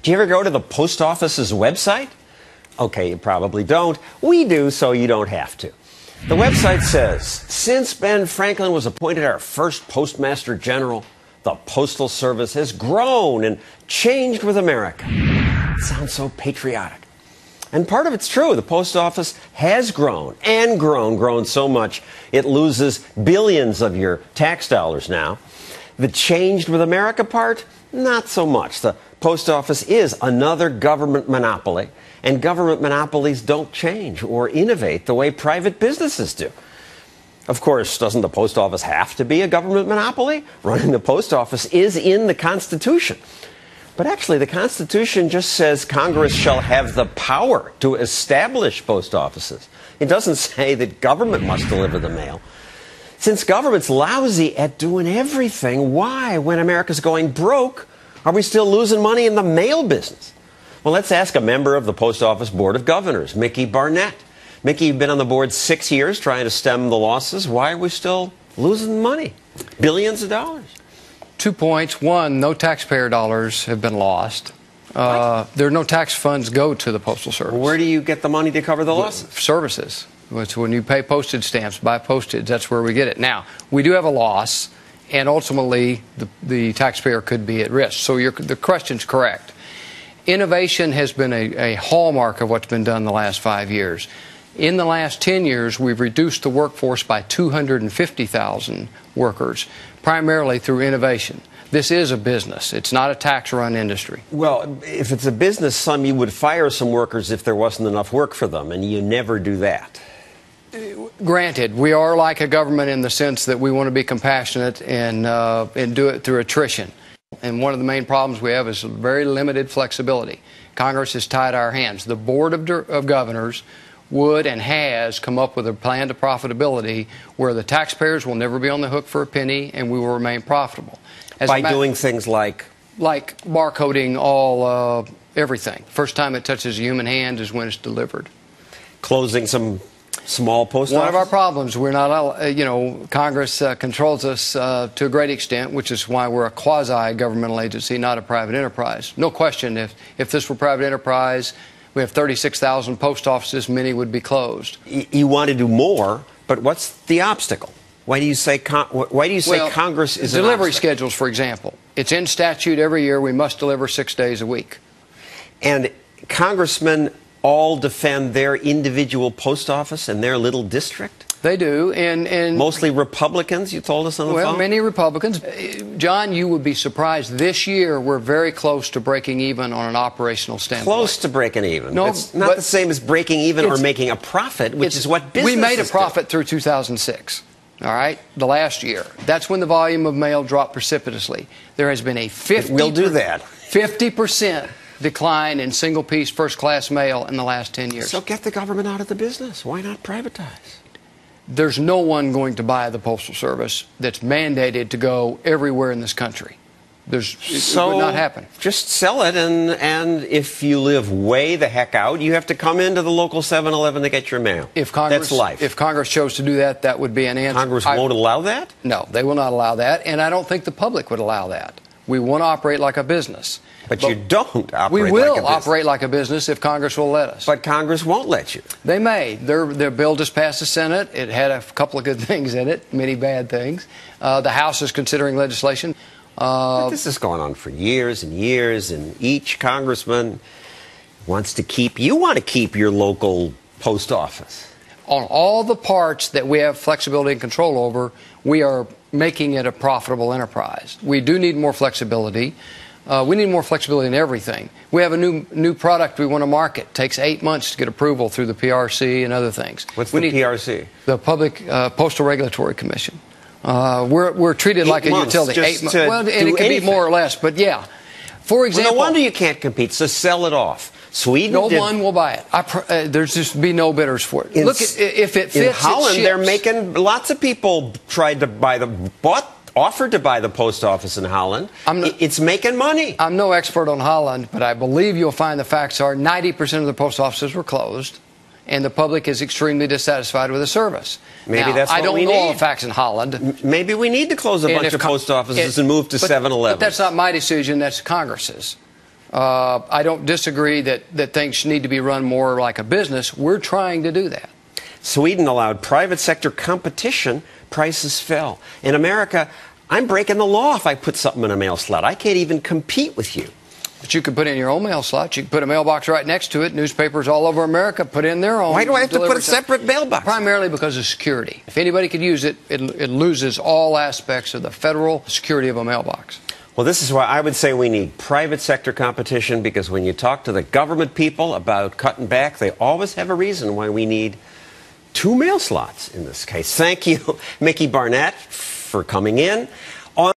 Do you ever go to the post office's website? Okay, you probably don't. We do, so you don't have to. The website says, since Ben Franklin was appointed our first Postmaster General, the Postal Service has grown and changed with America. It sounds so patriotic. And part of it's true. The post office has grown and grown so much it loses billions of your tax dollars now. The changed with America part, not so much. The post office is another government monopoly, and government monopolies don't change or innovate the way private businesses do. Of course, doesn't the post office have to be a government monopoly? Running the post office is in the Constitution. But actually, the Constitution just says Congress shall have the power to establish post offices. It doesn't say that government must deliver the mail. Since government's lousy at doing everything, why, when America's going broke, are we still losing money in the mail business? Well, let's ask a member of the Post Office Board of Governors, Mickey Barnett. Mickey, you've been on the board 6 years trying to stem the losses. Why are we still losing money? Billions of dollars. 2 points. One, no taxpayer dollars have been lost. There are no tax funds go to the Postal Service. Where do you get the money to cover the losses? Services. It's when you pay postage stamps, buy postage, that's where we get it. Now, we do have a loss, and ultimately the taxpayer could be at risk. So the question's correct. Innovation has been a hallmark of what's been done the last 5 years. In the last 10 years, we've reduced the workforce by 250,000 workers, primarily through innovation. This is a business. It's not a tax-run industry. Well, if it's a business, you would fire some workers if there wasn't enough work for them, and you never do that. Granted, we are like a government in the sense that we want to be compassionate and do it through attrition. And one of the main problems we have is very limited flexibility. Congress has tied our hands. The Board of Governors would and has come up with a plan to profitability where the taxpayers will never be on the hook for a penny and we will remain profitable. By doing things like? Like barcoding all everything. First time it touches a human hand is when it's delivered. Closing some small post offices? One of our problems, we're not, Congress controls us to a great extent, which is why we're a quasi-governmental agency, not a private enterprise. No question, if this were private enterprise, we have 36,000 post offices, many would be closed. You want to do more, but what's the obstacle? Why do you say Congress is delivery schedules, for example. It's in statute every year we must deliver 6 days a week. And congressmen all defend their individual post office and their little district? They do, and mostly Republicans, you told us on the phone? Well, many Republicans. John, you would be surprised. This year, we're very close to breaking even on an operational standpoint. Close to breaking even. No, it's not the same as breaking even or making a profit, which is what businesses do. We made a profit do. through 2006. All right, the last year. That's when the volume of mail dropped precipitously. There has been a 50% decline in single-piece first-class mail in the last 10 years. So get the government out of the business. Why not privatize? There's no one going to buy the Postal Service that's mandated to go everywhere in this country. It would not happen. Just sell it, and if you live way the heck out, you have to come into the local 7-Eleven to get your mail. That's life. If Congress chose to do that, that would be an answer. Congress won't allow that? No, they will not allow that, and I don't think the public would allow that. We want to operate like a business. But you don't operate like a business. We will operate like a business if Congress will let us. But Congress won't let you. They may. Their bill just passed the Senate. It had a couple of good things in it, many bad things. The House is considering legislation. But this is going on for years and years, and each congressman wants to keep your local post office. On all the parts that we have flexibility and control over, we are making it a profitable enterprise. We do need more flexibility. We need more flexibility in everything. We have a new product we want to market. It takes 8 months to get approval through the PRC and other things. What's the PRC? The Public Postal Regulatory Commission. We're treated like a utility. 8 months. Well, and it can be more or less, but yeah. For example, no wonder you can't compete. So sell it off. Sweden. No one will buy it. There's just be no bidders for it. Look, if it fits, in Holland, they're making. Lots of people offered to buy the post office in Holland. It's making money. I'm no expert on Holland, but I believe you'll find the facts are 90% of the post offices were closed, and the public is extremely dissatisfied with the service. Maybe that's what we need. I don't know all the facts in Holland. Maybe we need to close a bunch of post offices and move to 7-Eleven. But that's not my decision. That's Congress's. I don't disagree that things need to be run more like a business. We're trying to do that. Sweden allowed private sector competition. Prices fell. In America, I'm breaking the law if I put something in a mail slot. I can't even compete with you. But you could put in your own mail slot. You could put a mailbox right next to it. Newspapers all over America put in their own. Why do I have to put a separate mailbox? Primarily because of security. If anybody could use it, it loses all aspects of the federal security of a mailbox. Well, this is why I would say we need private sector competition, because when you talk to the government people about cutting back, they always have a reason why we need 2 mail slots in this case. Thank you, Mickey Barnett, for coming in.